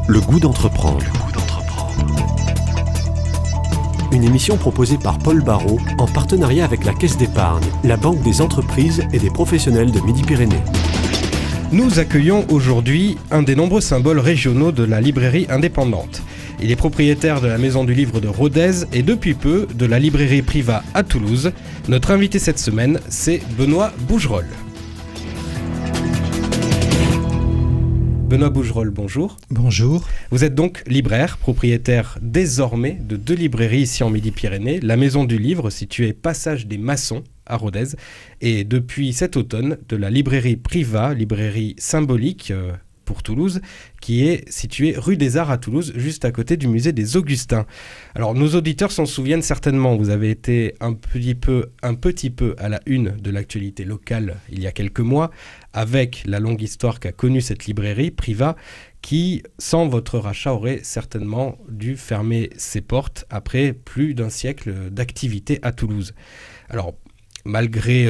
Le goût d'entreprendre. Une émission proposée par Paul Barraud en partenariat avec la Caisse d'épargne, la banque des entreprises et des professionnels de Midi-Pyrénées. Nous accueillons aujourd'hui un des nombreux symboles régionaux de la librairie indépendante. Il est propriétaire de la Maison du Livre de Rodez et depuis peu de la librairie Priva à Toulouse. Notre invité cette semaine, c'est Benoît Bougerolles. Benoît Bougerolles, bonjour. Bonjour. Vous êtes donc libraire, propriétaire désormais de 2 librairies ici en Midi-Pyrénées. La Maison du Livre, située Passage des Maçons à Rodez. Et depuis cet automne, de la librairie Priva, librairie symbolique pour Toulouse, qui est située rue des Arts à Toulouse, juste à côté du musée des Augustins. Alors nos auditeurs s'en souviennent certainement, vous avez été un petit peu à la une de l'actualité locale il y a quelques mois, avec la longue histoire qu'a connue cette librairie Priva, qui, sans votre rachat, aurait certainement dû fermer ses portes après plus d'un siècle d'activité à Toulouse. Alors, malgré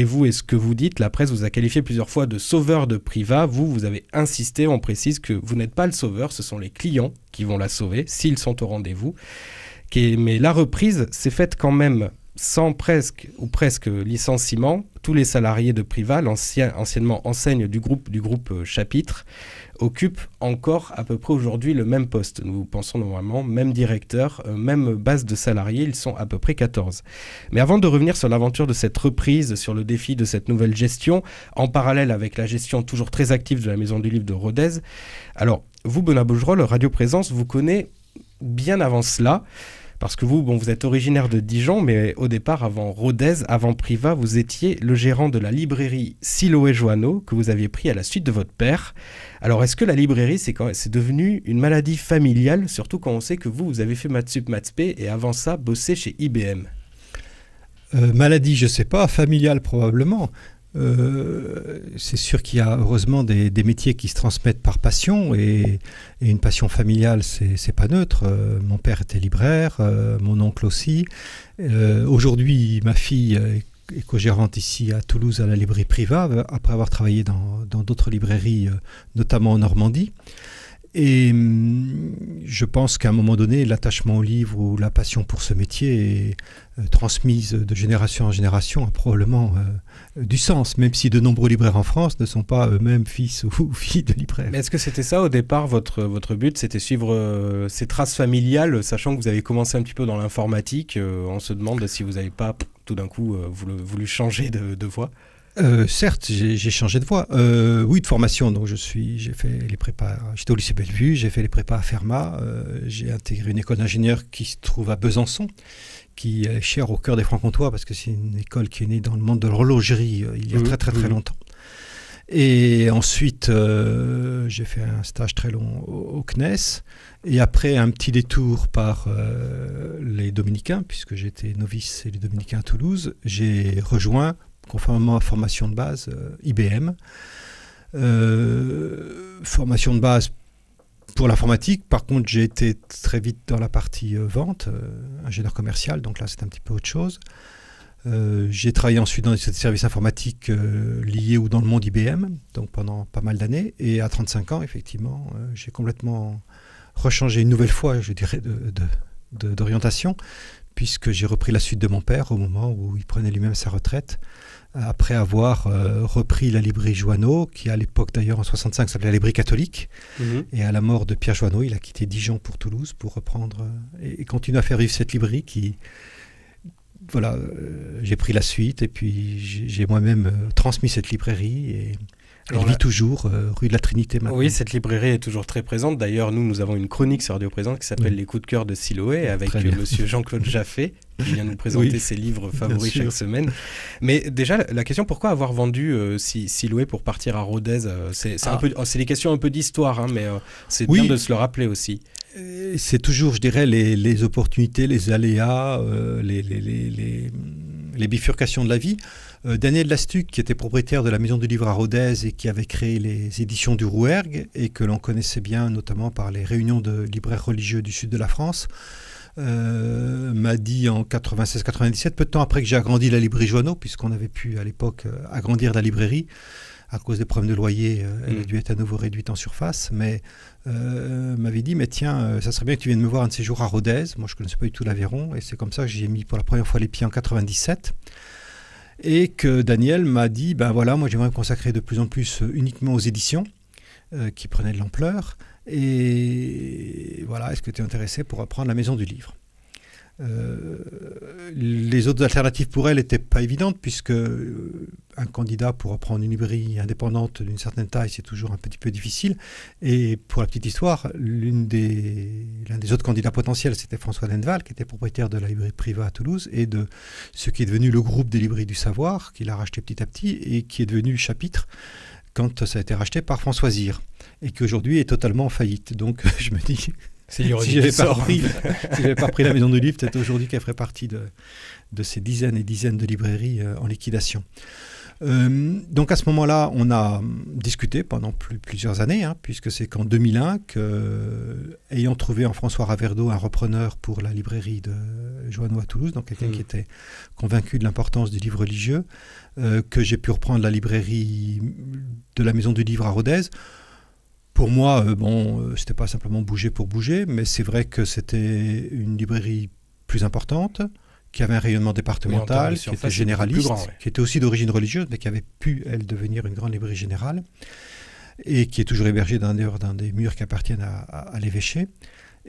vous et ce que vous dites, la presse vous a qualifié plusieurs fois de sauveur de Priva. Vous avez insisté, on précise que vous n'êtes pas le sauveur, ce sont les clients qui vont la sauver, s'ils sont au rendez-vous. Mais la reprise s'est faite quand même sans presque licenciement. Tous les salariés de Priva, anciennement enseigne du groupe Chapitre, occupent encore à peu près aujourd'hui le même poste. Nous pensons normalement, même directeur, même base de salariés, ils sont à peu près 14. Mais avant de revenir sur l'aventure de cette reprise, sur le défi de cette nouvelle gestion, en parallèle avec la gestion toujours très active de la Maison du Livre de Rodez, alors vous, Benoît Bougerolles, Radio Présence, vous connaissez bien avant cela, parce que vous êtes originaire de Dijon, mais au départ, avant Rodez, avant Priva, vous étiez le gérant de la librairie Siloé Joanneau, que vous aviez pris à la suite de votre père. Alors, est-ce que la librairie, c'est devenu une maladie familiale, surtout quand on sait que vous avez fait maths sup, maths spé, et avant ça, bossé chez IBM? Maladie, je ne sais pas, familiale probablement. C'est sûr qu'il y a heureusement des métiers qui se transmettent par passion et une passion familiale, c'est pas neutre. Mon père était libraire, mon oncle aussi. Aujourd'hui, ma fille est co-gérante ici à Toulouse à la librairie Priva, après avoir travaillé dans d'autres librairies, notamment en Normandie. Et je pense qu'à un moment donné, l'attachement au livre ou la passion pour ce métier est transmise de génération en génération a probablement du sens, même si de nombreux libraires en France ne sont pas eux-mêmes fils ou filles de libraires. Mais est-ce que c'était ça au départ, votre but, c'était suivre ces traces familiales, sachant que vous avez commencé un petit peu dans l'informatique, on se demande si vous n'avez pas tout d'un coup voulu changer de voie? Certes, j'ai changé de voie. Oui, de formation. Donc j'ai fait les prépas. J'étais au lycée Bellevue, j'ai fait les prépas à Fermat. J'ai intégré une école d'ingénieur qui se trouve à Besançon, qui est chère au cœur des Francs-Comtois parce que c'est une école qui est née dans le monde de l'horlogerie il y a très longtemps. Et ensuite, j'ai fait un stage très long au CNES. Et après un petit détour par les Dominicains, puisque j'étais novice et les Dominicains à Toulouse, j'ai rejoint, conformément à formation de base, IBM. Formation de base pour l'informatique. Par contre, j'ai été très vite dans la partie vente, ingénieur commercial, donc là c'est un petit peu autre chose. J'ai travaillé ensuite dans des services informatiques liés ou dans le monde IBM, donc pendant pas mal d'années. Et à 35 ans, effectivement, j'ai complètement rechangé une nouvelle fois, je dirais, d'orientation, puisque j'ai repris la suite de mon père au moment où il prenait lui-même sa retraite, après avoir repris la librairie Joanneau, qui à l'époque d'ailleurs en 65 s'appelait la librairie catholique. Et à la mort de Pierre Joanneau, il a quitté Dijon pour Toulouse pour reprendre et continuer à faire vivre cette librairie qui... Voilà, j'ai pris la suite et puis j'ai moi-même transmis cette librairie et elle vit toujours rue de la Trinité maintenant. Oui, cette librairie est toujours très présente. D'ailleurs, nous avons une chronique sur Radio Présence qui s'appelle Les coups de cœur de Siloé avec monsieur Jean-Claude Jaffé qui vient nous présenter ses livres favoris chaque semaine. Mais déjà, la question, pourquoi avoir vendu Siloé pour partir à Rodez, c'est des questions un peu d'histoire, hein, mais c'est bien de se le rappeler aussi. C'est toujours, je dirais, les opportunités, les aléas, les bifurcations de la vie. Daniel Lastuc, qui était propriétaire de la Maison du Livre à Rodez et qui avait créé les éditions du Rouergue et que l'on connaissait bien notamment par les réunions de libraires religieux du sud de la France, m'a dit en 96-97, peu de temps après que j'ai agrandi la librairie Joanneau, puisqu'on avait pu à l'époque agrandir la librairie, à cause des problèmes de loyer, elle a dû être à nouveau réduite en surface, mais m'avait dit, mais tiens, ça serait bien que tu viennes me voir un de ces jours à Rodez. Moi, je ne connaissais pas du tout l'Aveyron, et c'est comme ça que j'y ai mis pour la première fois les pieds en 97. Et que Daniel m'a dit, ben voilà, moi j'aimerais me consacrer de plus en plus uniquement aux éditions, qui prenaient de l'ampleur, et voilà, est-ce que tu es intéressé pour reprendre la Maison du Livre? Les autres alternatives pour elle n'étaient pas évidentes, puisque un candidat pour reprendre une librairie indépendante d'une certaine taille, c'est toujours un petit peu difficile. Et pour la petite histoire, l'un des autres candidats potentiels, c'était François Denval, qui était propriétaire de la librairie Priva à Toulouse et de ce qui est devenu le groupe des librairies du savoir, qu'il a racheté petit à petit et qui est devenu Chapitre quand ça a été racheté par François Zir et qui aujourd'hui est totalement en faillite. Donc je me dis... Si j'avais pas repris la Maison du Livre, peut-être aujourd'hui qu'elle ferait partie de ces dizaines et dizaines de librairies en liquidation. Donc à ce moment-là, on a discuté pendant plusieurs années, puisque c'est qu'en 2001 ayant trouvé en François Raverdeau un repreneur pour la librairie de Joanneau à Toulouse, donc quelqu'un qui était convaincu de l'importance du livre religieux, que j'ai pu reprendre la librairie de la Maison du Livre à Rodez. Pour moi, c'était pas simplement bouger pour bouger, mais c'est vrai que c'était une librairie plus importante, qui avait un rayonnement départemental, qui était généraliste, qui était aussi d'origine religieuse, mais qui avait pu, elle, devenir une grande librairie générale, et qui est toujours hébergée dans des murs qui appartiennent à l'évêché,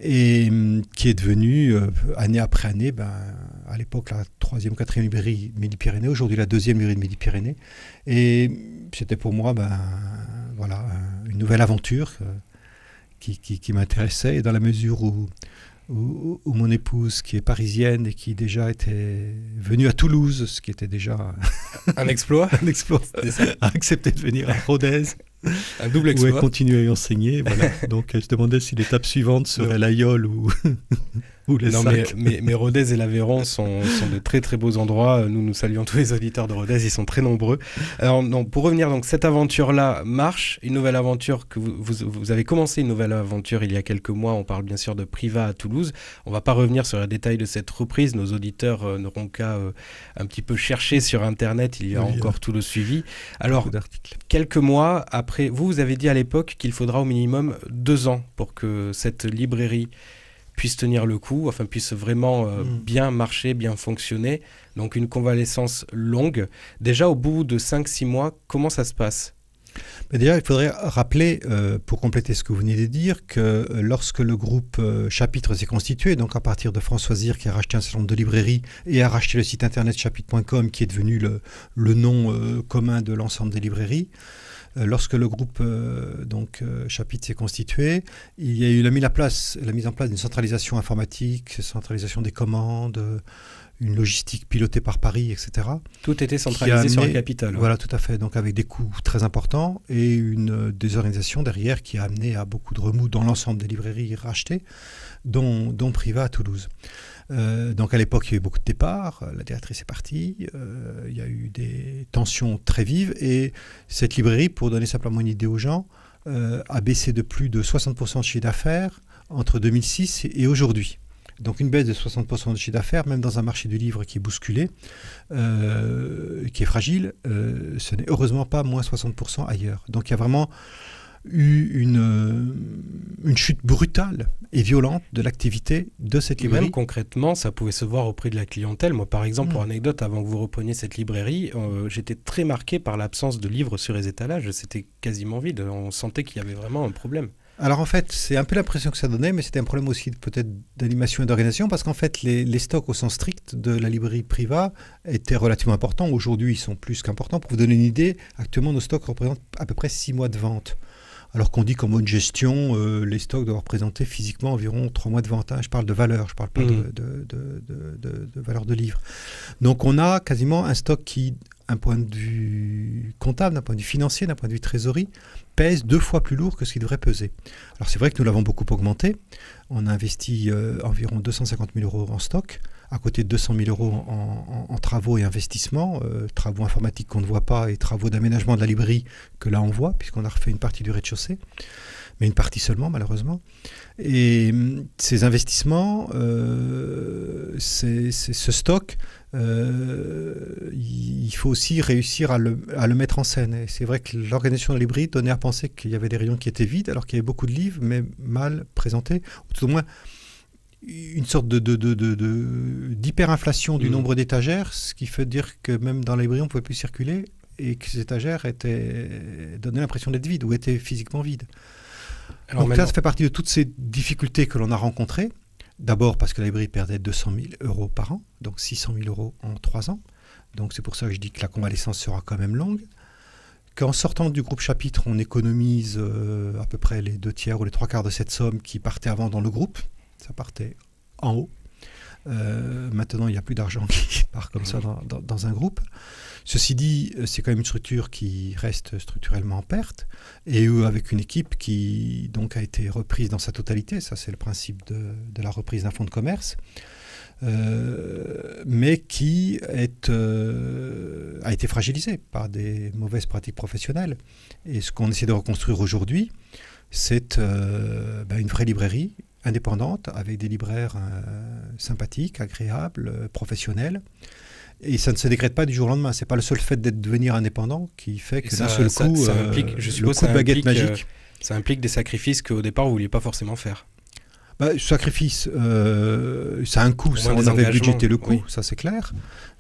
et qui est devenue, année après année, à l'époque, la 3e ou 4e librairie de Midi-Pyrénées, aujourd'hui la 2e librairie de Midi-Pyrénées. Et c'était pour moi, voilà, une nouvelle aventure qui m'intéressait, et dans la mesure où mon épouse, qui est parisienne et qui déjà était venue à Toulouse, ce qui était déjà un exploit, a accepté de venir à Rodez, un double exploit, où elle continuait à enseigner. Voilà. Donc elle se demandait si l'étape suivante serait l'Aïol ou les Sacs. Mais Rodez et l'Aveyron sont de très très beaux endroits. Nous saluons tous les auditeurs de Rodez, ils sont très nombreux. Alors, pour revenir, donc, cette aventure-là marche, une nouvelle aventure que vous avez commencé, une nouvelle aventure il y a quelques mois. On parle bien sûr de Priva à Toulouse. On ne va pas revenir sur les détails de cette reprise. Nos auditeurs n'auront qu'à un petit peu chercher sur Internet. Il y a encore tout le suivi. Alors, quelques mois après, vous avez dit à l'époque qu'il faudra au minimum 2 ans pour que cette librairie puisse tenir le coup, enfin puisse vraiment bien marcher, bien fonctionner. Donc une convalescence longue. Déjà au bout de 5-6 mois, comment ça se passe ? Mais déjà, il faudrait rappeler, pour compléter ce que vous venez de dire, que lorsque le groupe Chapitre s'est constitué, donc à partir de François Zir qui a racheté un certain nombre de librairies et a racheté le site internet chapitre.com qui est devenu le nom commun de l'ensemble des librairies, lorsque le groupe Chapitre s'est constitué, il y a eu la mise en place d'une centralisation informatique, centralisation des commandes, une logistique pilotée par Paris, etc. Tout était centralisé sur la capitale. Voilà, tout à fait. Donc avec des coûts très importants et une désorganisation derrière qui a amené à beaucoup de remous dans l'ensemble des librairies rachetées, dont Priva à Toulouse. Donc à l'époque, il y a eu beaucoup de départs, la directrice est partie, il y a eu des tensions très vives et cette librairie, pour donner simplement une idée aux gens, a baissé de plus de 60% de chiffre d'affaires entre 2006 et aujourd'hui. Donc une baisse de 60% de chiffre d'affaires, même dans un marché du livre qui est bousculé, qui est fragile, ce n'est heureusement pas moins 60% ailleurs. Donc il y a vraiment eu une chute brutale et violente de l'activité de cette librairie. Même concrètement, ça pouvait se voir auprès de la clientèle. Moi, par exemple, pour anecdote, avant que vous repreniez cette librairie, j'étais très marqué par l'absence de livres sur les étalages. C'était quasiment vide. On sentait qu'il y avait vraiment un problème. Alors en fait, c'est un peu l'impression que ça donnait, mais c'était un problème aussi peut-être d'animation et d'organisation, parce qu'en fait, les stocks au sens strict de la librairie Priva étaient relativement importants. Aujourd'hui, ils sont plus qu'importants. Pour vous donner une idée, actuellement, nos stocks représentent à peu près 6 mois de vente. Alors qu'on dit qu'en bonne gestion, les stocks doivent représenter physiquement environ 3 mois de vente. Je parle de valeur, je ne parle pas de valeur de livre. Donc on a quasiment un stock qui, d'un point de vue comptable, d'un point de vue financier, d'un point de vue trésorerie, pèse 2 fois plus lourd que ce qu'il devrait peser. Alors c'est vrai que nous l'avons beaucoup augmenté. On a investi environ 250 000 € en stock, à côté de 200 000 € en travaux et investissements, travaux informatiques qu'on ne voit pas et travaux d'aménagement de la librairie que là on voit, puisqu'on a refait une partie du rez-de-chaussée, mais une partie seulement malheureusement. Et ces investissements, ce stock il faut aussi réussir à le mettre en scène. Et c'est vrai que l'organisation de la librairie donnait à penser qu'il y avait des rayons qui étaient vides, alors qu'il y avait beaucoup de livres, mais mal présentés, ou tout au moins une sorte d'hyperinflation du nombre d'étagères, ce qui fait dire que même dans la librairie, on ne pouvait plus circuler et que ces étagères donnaient l'impression d'être vides ou étaient physiquement vides. Alors donc là, ça fait partie de toutes ces difficultés que l'on a rencontrées. D'abord parce que la librairie perdait 200 000 euros par an, donc 600 000 euros en 3 ans. Donc c'est pour ça que je dis que la convalescence sera quand même longue. Qu'en sortant du groupe chapitre, on économise à peu près les 2/3 ou les 3/4 de cette somme qui partait avant dans le groupe. Ça partait en haut. Maintenant, il n'y a plus d'argent qui part comme ça dans un groupe. Ceci dit, c'est quand même une structure qui reste structurellement en perte, et avec une équipe qui donc a été reprise dans sa totalité. Ça, c'est le principe de la reprise d'un fonds de commerce, mais qui a été fragilisée par des mauvaises pratiques professionnelles. Et ce qu'on essaie de reconstruire aujourd'hui, c'est une vraie librairie indépendante, avec des libraires sympathiques, agréables, professionnels. Et ça ne se décrète pas du jour au lendemain. Ce n'est pas le seul fait d'être devenir indépendant qui fait que d'un seul coup, ça implique, je suppose, le coup de baguette magique. Ça implique des sacrifices qu'au départ, vous ne vouliez pas forcément faire. Sacrifice, ça a un coût, ça, on avait budgété le coût, oui. Ça c'est clair.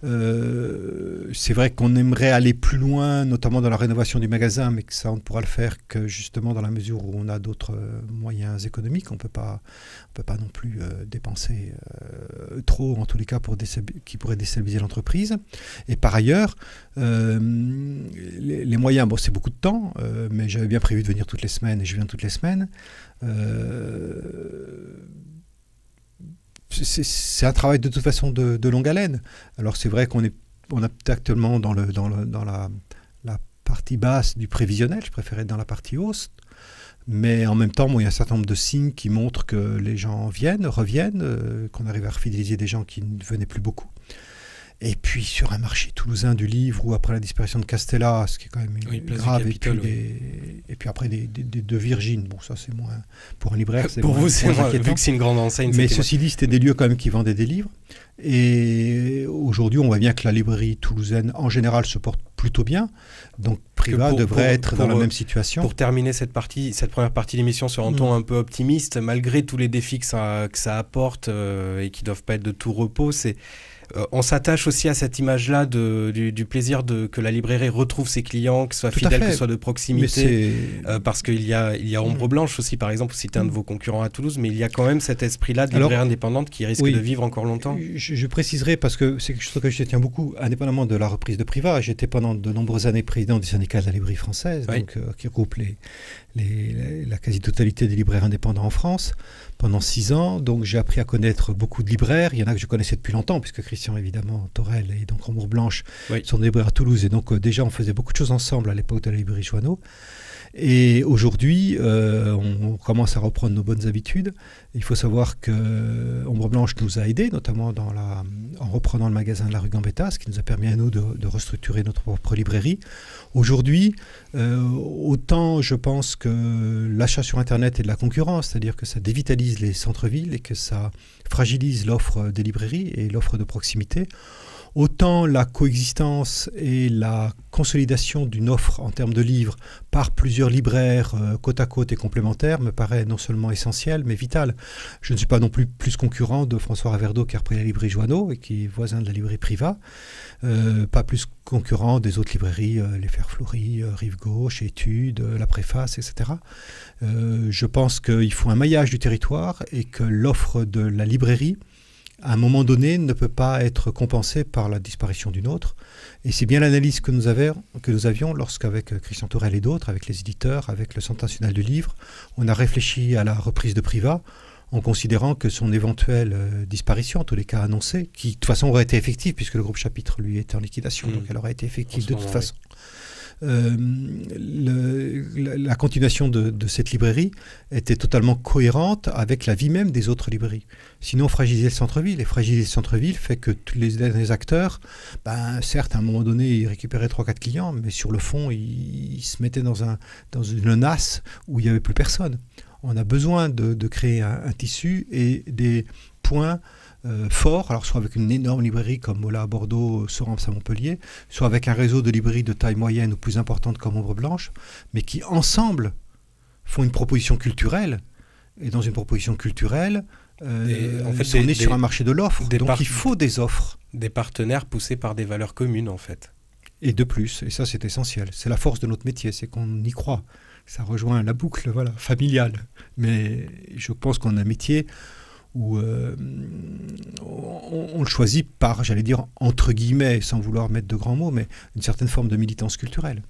C'est vrai qu'on aimerait aller plus loin, notamment dans la rénovation du magasin, mais que ça on ne pourra le faire que justement dans la mesure où on a d'autres moyens économiques. On peut pas non plus dépenser trop, en tous les cas, qui pourrait déstabiliser l'entreprise. Et par ailleurs, les moyens, c'est beaucoup de temps, mais j'avais bien prévu de venir toutes les semaines et je viens toutes les semaines. C'est un travail de toute façon de longue haleine. Alors c'est vrai qu'on est actuellement dans la partie basse du prévisionnel, je préférais être dans la partie hausse, mais en même temps, il y a un certain nombre de signes qui montrent que les gens reviennent, qu'on arrive à fidéliser des gens qui ne venaient plus beaucoup. Et puis sur un marché toulousain du livre, où après la disparition de Castella, ce qui est quand même grave, et puis après de Virgin, bon ça c'est moins, pour un libraire c'est pour moins, vous c'est moins inquiétant, vu que c'est une grande enseigne. Mais ceci dit, c'était des lieux quand même qui vendaient des livres, et aujourd'hui on voit bien que la librairie toulousaine en général se porte plutôt bien, donc Priva devrait être dans la même situation. Pour terminer cette première partie de l'émission sur un ton un peu optimiste, malgré tous les défis que ça apporte et qui ne doivent pas être de tout repos, on s'attache aussi à cette image-là du plaisir que la librairie retrouve ses clients, que ce soit fidèle, que ce soit de proximité, parce qu'il y a Ombre Blanche aussi, par exemple, c'était un de vos concurrents à Toulouse, mais il y a quand même cet esprit-là de librairie indépendante qui risque de vivre encore longtemps. Je préciserai, parce que c'est quelque chose que je tiens beaucoup, indépendamment de la reprise de Priva. J'étais pendant de nombreuses années président du syndicat de la librairie française, donc, qui regroupe la quasi-totalité des libraires indépendants en France, pendant 6 ans. Donc j'ai appris à connaître beaucoup de libraires. Il y en a que je connaissais depuis longtemps, puisque Christian, évidemment, Torel et donc Ombre Blanche sont des libraires à Toulouse. Et donc déjà, on faisait beaucoup de choses ensemble à l'époque de la librairie Joanneau. Et aujourd'hui, on commence à reprendre nos bonnes habitudes. Il faut savoir que Ombre Blanche nous a aidés, notamment en reprenant le magasin de la rue Gambetta, ce qui nous a permis à nous de restructurer notre propre librairie. Aujourd'hui, autant je pense que l'achat sur Internet est de la concurrence, c'est-à-dire que ça dévitalise les centres-villes et que ça fragilise l'offre des librairies et l'offre de proximité, autant la coexistence et la consolidation d'une offre en termes de livres par plusieurs libraires côte à côte et complémentaires me paraît non seulement essentiel, mais vital. Je ne suis pas non plus concurrent de François Raverdeau qui a repris la librairie Joanneau et qui est voisin de la librairie Priva, pas plus concurrent des autres librairies, les Fers Fleuris, Rive Gauche, Études, La Préface, etc. Je pense qu'il faut un maillage du territoire et que l'offre de la librairie à un moment donné, ne peut pas être compensé par la disparition d'une autre. Et c'est bien l'analyse que nous avions lorsqu'avec Christian Torel et d'autres, avec les éditeurs, avec le Centre national du livre, on a réfléchi à la reprise de Priva en considérant que son éventuelle disparition, en tous les cas annoncée, qui de toute façon aurait été effective, puisque le groupe chapitre, lui, était en liquidation, donc elle aurait été effective de toute façon. La continuation de cette librairie était totalement cohérente avec la vie même des autres librairies. Sinon, fragiliser le centre-ville. Et fragiliser le centre-ville fait que tous les acteurs, certes, à un moment donné, ils récupéraient 3-4 clients, mais sur le fond, ils se mettaient dans une nasse où il n'y avait plus personne. On a besoin de créer un tissu et des points fort, alors soit avec une énorme librairie comme Mola à Bordeaux, Sorams à Montpellier, soit avec un réseau de librairies de taille moyenne ou plus importante comme Ombre Blanche, mais qui ensemble font une proposition culturelle. Et dans une proposition culturelle, on est sur un marché de l'offre, donc il faut des offres. Des partenaires poussés par des valeurs communes, en fait. Et de plus, et ça c'est essentiel, c'est la force de notre métier, c'est qu'on y croit. Ça rejoint la boucle familiale. Mais je pense qu'on a un métier où on le choisit par, j'allais dire, entre guillemets, sans vouloir mettre de grands mots, mais une certaine forme de militance culturelle.